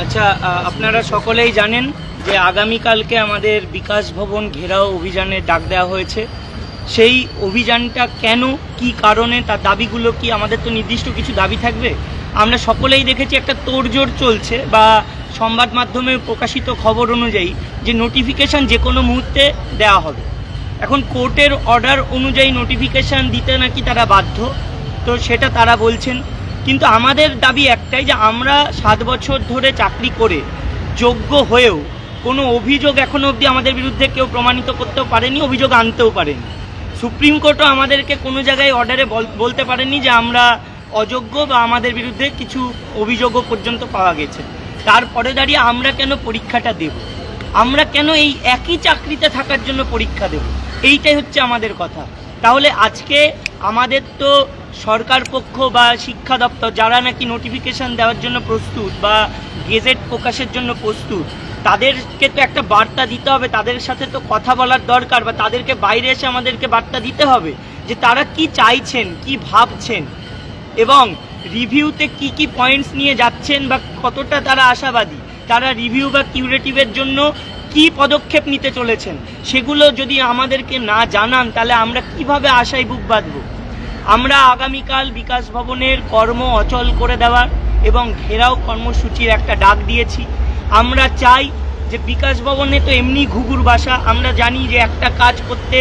আচ্ছা, আপনারা সকলেই জানেন যে আগামীকালকে আমাদের বিকাশ ভবন ঘেরাও অভিযানের ডাক দেওয়া হয়েছে। সেই অভিযানটা কেন, কি কারণে, তার দাবিগুলো কি? আমাদের তো নির্দিষ্ট কিছু দাবি থাকবে। আমরা সকলেই দেখেছি একটা তোড়জোড় চলছে, বা সংবাদ মাধ্যমে প্রকাশিত খবর অনুযায়ী যে নোটিফিকেশান যে কোনো মুহূর্তে দেওয়া হবে। এখন কোর্টের অর্ডার অনুযায়ী নোটিফিকেশান দিতে নাকি তারা বাধ্য, তো সেটা তারা বলছেন। কিন্তু আমাদের দাবি একটাই, যে আমরা 7 বছর ধরে চাকরি করে যোগ্য হয়েও কোনো অভিযোগ এখনও অবধি আমাদের বিরুদ্ধে কেউ প্রমাণিত করতেও পারেনি, অভিযোগ আনতেও পারেনি। সুপ্রিম কোর্টও আমাদেরকে কোনো জায়গায় অর্ডারে বলতে পারেনি যে আমরা অযোগ্য, বা আমাদের বিরুদ্ধে কিছু অভিযোগও পর্যন্ত পাওয়া গেছে। তারপরে দাঁড়িয়ে আমরা কেন পরীক্ষাটা দেব? আমরা কেন এই একই চাকরিতে থাকার জন্য পরীক্ষা দেব? এইটাই হচ্ছে আমাদের কথা। তাহলে আজকে আমাদের তো সরকার পক্ষ বা শিক্ষা দপ্তর, যারা নাকি নোটিফিকেশান দেওয়ার জন্য প্রস্তুত বা গেজেট প্রকাশের জন্য প্রস্তুত, তাদেরকে তো একটা বার্তা দিতে হবে, তাদের সাথে তো কথা বলার দরকার, বা তাদেরকে বাইরে এসে আমাদেরকে বার্তা দিতে হবে যে তারা কি চাইছেন, কি ভাবছেন, এবং রিভিউতে কি কি পয়েন্টস নিয়ে যাচ্ছেন, বা কতটা তারা আশাবাদী, তারা রিভিউ বা কিউরেটিভের জন্য কি পদক্ষেপ নিতে চলেছেন। সেগুলো যদি আমাদেরকে না জানান, তাহলে আমরা কিভাবে আশায় বুক বাঁধব? আমরা আগামীকাল বিকাশ ভবনের কর্ম অচল করে দেওয়ার এবং ঘেরাও কর্মসূচির একটা ডাক দিয়েছি। আমরা চাই যে বিকাশ ভবনে তো এমনি ঘুঘুর বাসা, আমরা জানি যে একটা কাজ করতে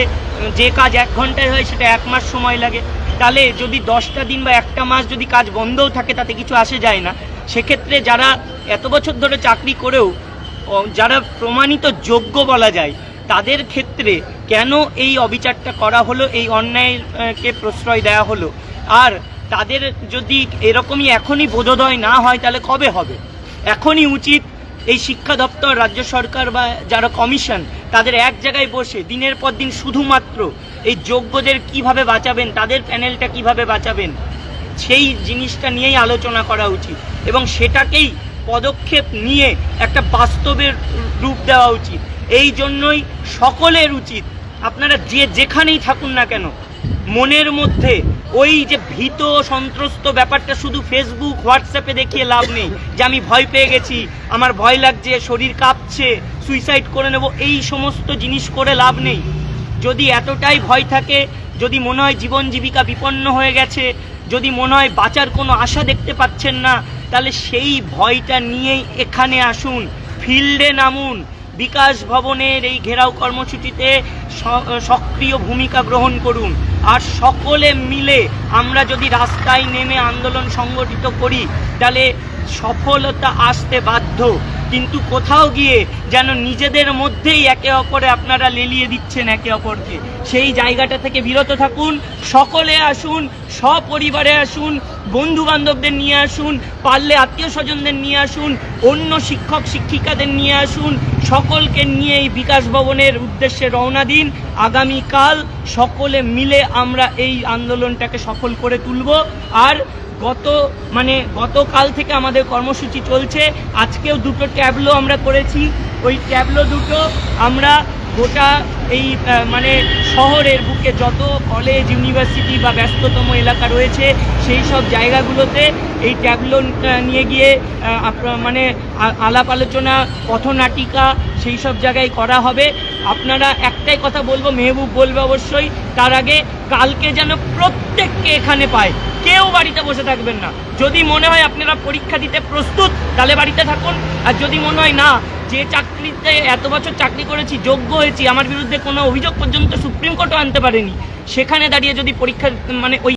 যে কাজ 1 ঘন্টায় হয় সেটা 1 মাস সময় লাগে। তাহলে যদি 10টা দিন বা 1টা মাস যদি কাজ বন্ধও থাকে, তাতে কিছু আসে যায় না। সেক্ষেত্রে যারা এত বছর ধরে চাকরি করেও যারা প্রমাণিত যোগ্য বলা যায়, তাদের ক্ষেত্রে কেন এই অবিচারটা করা হলো, এই অন্যায়কে প্রশ্রয় দেওয়া হলো? আর তাদের যদি এরকমই এখনই বোধোদয় না হয়, তাহলে কবে হবে? এখনই উচিত এই শিক্ষা দপ্তর, রাজ্য সরকার বা যারা কমিশন, তাদের এক জায়গায় বসে দিনের পর দিন শুধুমাত্র এই যোগ্যদের কিভাবে বাঁচাবেন, তাদের প্যানেলটা কিভাবে বাঁচাবেন, সেই জিনিসটা নিয়েই আলোচনা করা উচিত, এবং সেটাকেই পদক্ষেপ নিয়ে একটা বাস্তবের রূপ দেওয়া উচিত। এই জন্যই সকলের উচিত, আপনারা যেখানেই থাকুন না কেন, মনের মধ্যে ওই যে ভীত সন্ত্রস্ত ব্যাপারটা শুধু ফেসবুক হোয়াটসঅ্যাপে দেখিয়ে লাভ নেই, যে আমি ভয় পেয়ে গেছি, আমার ভয় লাগছে, শরীর কাঁপছে, সুইসাইড করে নেব, এই সমস্ত জিনিস করে লাভ নেই। যদি এতটাই ভয় থাকে, যদি মনে হয় জীবন জীবিকা বিপন্ন হয়ে গেছে, যদি মনে হয় বাঁচার কোনো আশা দেখতে পাচ্ছেন না, তাহলে সেই ভয়টা নিয়েই এখানে আসুন, ফিল্ডে নামুন, বিকাশ ভবনের এই ঘেরাও কর্মসূচিতে সক্রিয় ভূমিকা গ্রহণ করুন। আর সকলে মিলে আমরা যদি রাস্তায় নেমে আন্দোলন সংগঠিত করি, তাহলে সফলতা আসতে বাধ্য। কিন্তু কোথাও গিয়ে যেন নিজেদের মধ্যেই একে অপরে আপনারা লেলিয়ে দিচ্ছেন একে অপরকে, সেই জায়গাটা থেকে বিরত থাকুন। সকলে আসুন, সপরিবারে আসুন, বন্ধু বান্ধবদের নিয়ে আসুন, পারলে আত্মীয় স্বজনদের নিয়ে আসুন, অন্য শিক্ষক শিক্ষিকাদের নিয়ে আসুন, সকলকে নিয়ে এই বিকাশ ভবনের উদ্দেশ্যে রওনা দিন। আগামীকাল সকলে মিলে আমরা এই আন্দোলনটাকে সফল করে তুলব। আর গতকাল থেকে আমাদের কর্মসূচি চলছে। আজকেও 2টো ট্যাবলো আমরা করেছি। ওই ট্যাবলো দুটো আমরা গোটা এই শহরের বুকে যত কলেজ, ইউনিভার্সিটি বা ব্যস্ততম এলাকা রয়েছে, সেই সব জায়গাগুলোতে এই ট্যাবলো নিয়ে গিয়ে আলাপ আলোচনা, পথনাটিকা, সেই সব জায়গায় করা হবে। আপনারা একটাই কথা বলবো, মেহবুব বলবে অবশ্যই, তার আগে কালকে যেন প্রত্যেককে এখানে পায়, কেউ বাড়িতে বসে থাকবেন না। যদি মনে হয় আপনারা পরীক্ষা দিতে প্রস্তুত, তাহলে বাড়িতে থাকুন। আর যদি মনে হয় না, যে চাকরিতে এত বছর চাকরি করেছি, যোগ্য হয়েছি, আমার বিরুদ্ধে কোনো অভিযোগ পর্যন্ত সুপ্রিম কোর্টও আনতে পারেনি, সেখানে দাঁড়িয়ে যদি পরীক্ষা ওই